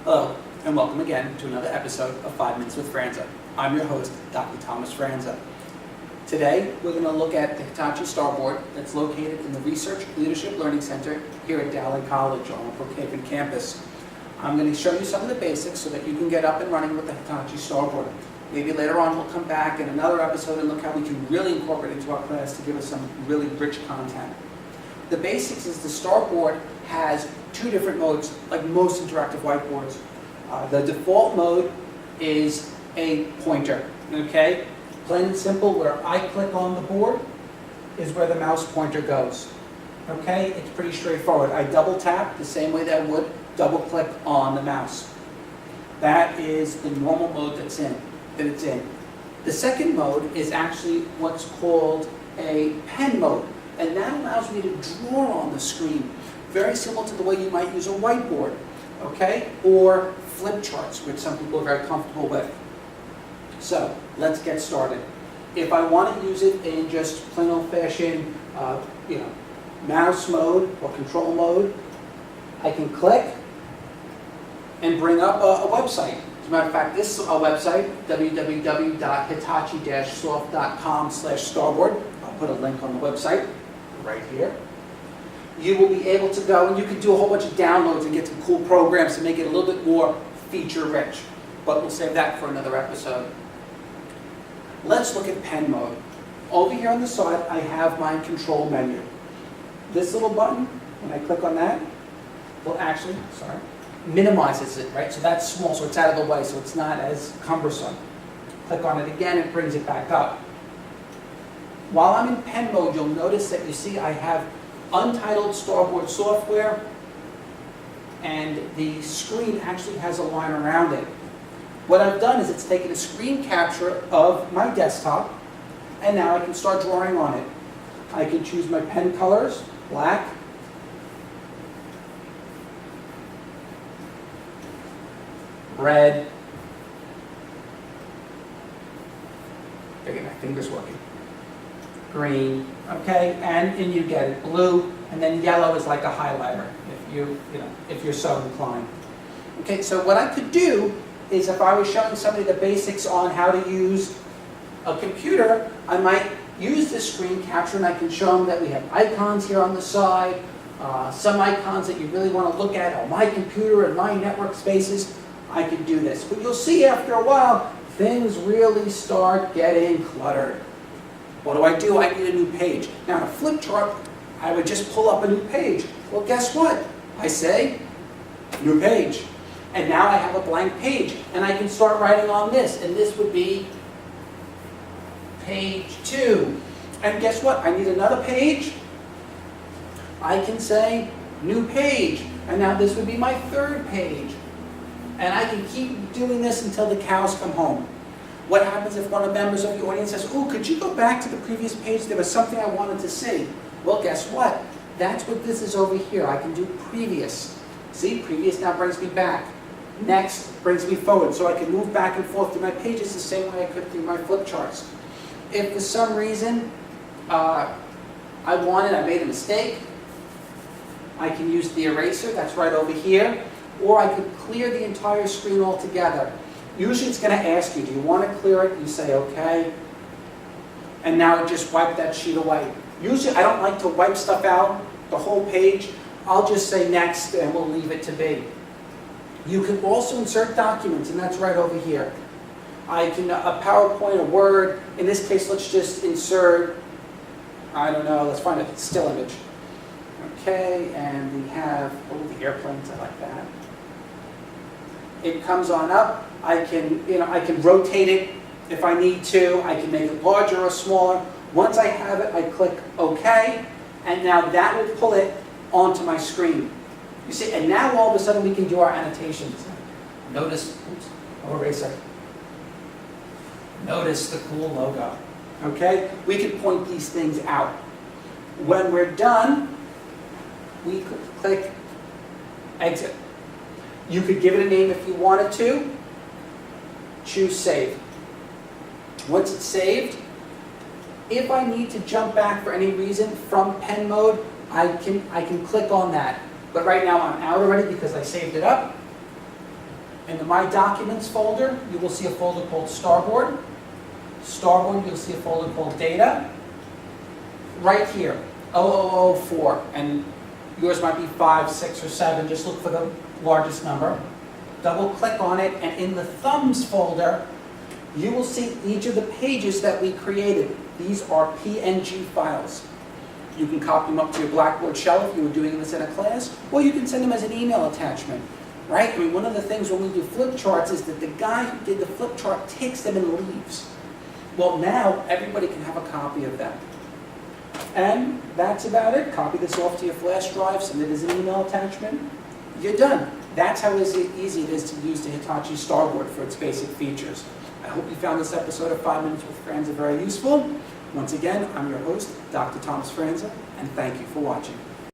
Hello, and welcome again to another episode of 5 Minutes with Franza. I'm your host, Dr. Thomas Franza. Today, we're going to look at the Hitachi Starboard that's located in the Research Leadership Learning Center here at Dowling College on the Brookhaven campus. I'm going to show you some of the basics so that you can get up and running with the Hitachi Starboard. Maybe later on we'll come back in another episode and look how we can really incorporate it into our class to give us some really rich content. The basics is the Starboard has two different modes, like most interactive whiteboards. The default mode is a pointer, okay? Plain and simple, where I click on the board is where the mouse pointer goes, okay? It's pretty straightforward. I double tap the same way that I would double click on the mouse. That is the normal mode that it's in. The second mode is actually what's called a pen mode, and that allows me to draw on the screen, very similar to the way you might use a whiteboard, okay? Or flip charts, which some people are very comfortable with. So, let's get started. If I want to use it in just plain old-fashioned, mouse mode or control mode, I can click and bring up a website. As a matter of fact, this is a website, www.hitachi-soft.com/starboard. I'll put a link on the website right here. You will be able to go and you can do a whole bunch of downloads and get some cool programs to make it a little bit more feature-rich. But we'll save that for another episode. Let's look at pen mode. Over here on the side, I have my control menu. This little button, when I click on that, will actually, minimizes it, right? So that's small, so it's out of the way, so it's not as cumbersome. Click on it again, it brings it back up. While I'm in pen mode, you'll notice that you see I have untitled Starboard software, and the screen actually has a line around it. What I've done is it's taken a screen capture of my desktop, and now I can start drawing on it. I can choose my pen colors, black, red, get my fingers working, green, okay, and you get it, blue, and then yellow is like a highlighter if you're so inclined. Okay, so what I could do is if I was showing somebody the basics on how to use a computer, I might use this screen capture and I can show them that we have icons here on the side, some icons that you really want to look at on my computer and my network spaces. I can do this. But you'll see after a while, things really start getting cluttered. What do? I need a new page. Now in a flip chart, I would just pull up a new page. Well, guess what? I say, new page. And now I have a blank page. And I can start writing on this. And this would be page 2. And guess what? I need another page. I can say, new page. And now this would be my third page. And I can keep doing this until the cows come home. What happens if one of the members of the audience says, oh, could you go back to the previous page? There was something I wanted to see. Well, guess what? That's what this is over here. I can do previous. See, previous now brings me back. Next brings me forward. So I can move back and forth through my pages the same way I could through my flip charts. If for some reason I made a mistake, I can use the eraser. That's right over here. Or I could clear the entire screen altogether. Usually it's going to ask you, do you want to clear it? You say, okay. And now just wipe that sheet away. Usually I don't like to wipe stuff out, the whole page. I'll just say next and we'll leave it to be. You can also insert documents, and that's right over here. I can, a PowerPoint, a Word. In this case, let's just insert, let's find a still image. Okay, and we have, the airplanes, I like that. It comes on up. I can rotate it if I need to. I can make it larger or smaller. Once I have it, I click OK, and now that will pull it onto my screen. You see, and now all of a sudden we can do our annotations. Notice, eraser. Notice the cool logo. Okay, we can point these things out. When we're done, we could click exit. You could give it a name if you wanted to. Choose save. Once it's saved, if I need to jump back for any reason from pen mode, I can click on that. But right now I'm out already because I saved it up. In the My Documents folder, you will see a folder called Starboard. Starboard, you'll see a folder called Data. Right here, 0004, and yours might be 5, 6, or 7. Just look for the largest number. Double click on it, and in the Thumbs folder, you will see each of the pages that we created. These are PNG files. You can copy them up to your Blackboard shell if you were doing this in a class, or you can send them as an email attachment, right? I mean, one of the things when we do flip charts is that the guy who did the flip chart takes them and leaves. Well, now everybody can have a copy of them. And that's about it. Copy this off to your flash drive, send it as an email attachment. You're done. That's how easy it is to use the Hitachi Starboard for its basic features. I hope you found this episode of 5 Minutes with Franza very useful. Once again, I'm your host, Dr. Thomas Franza, and thank you for watching.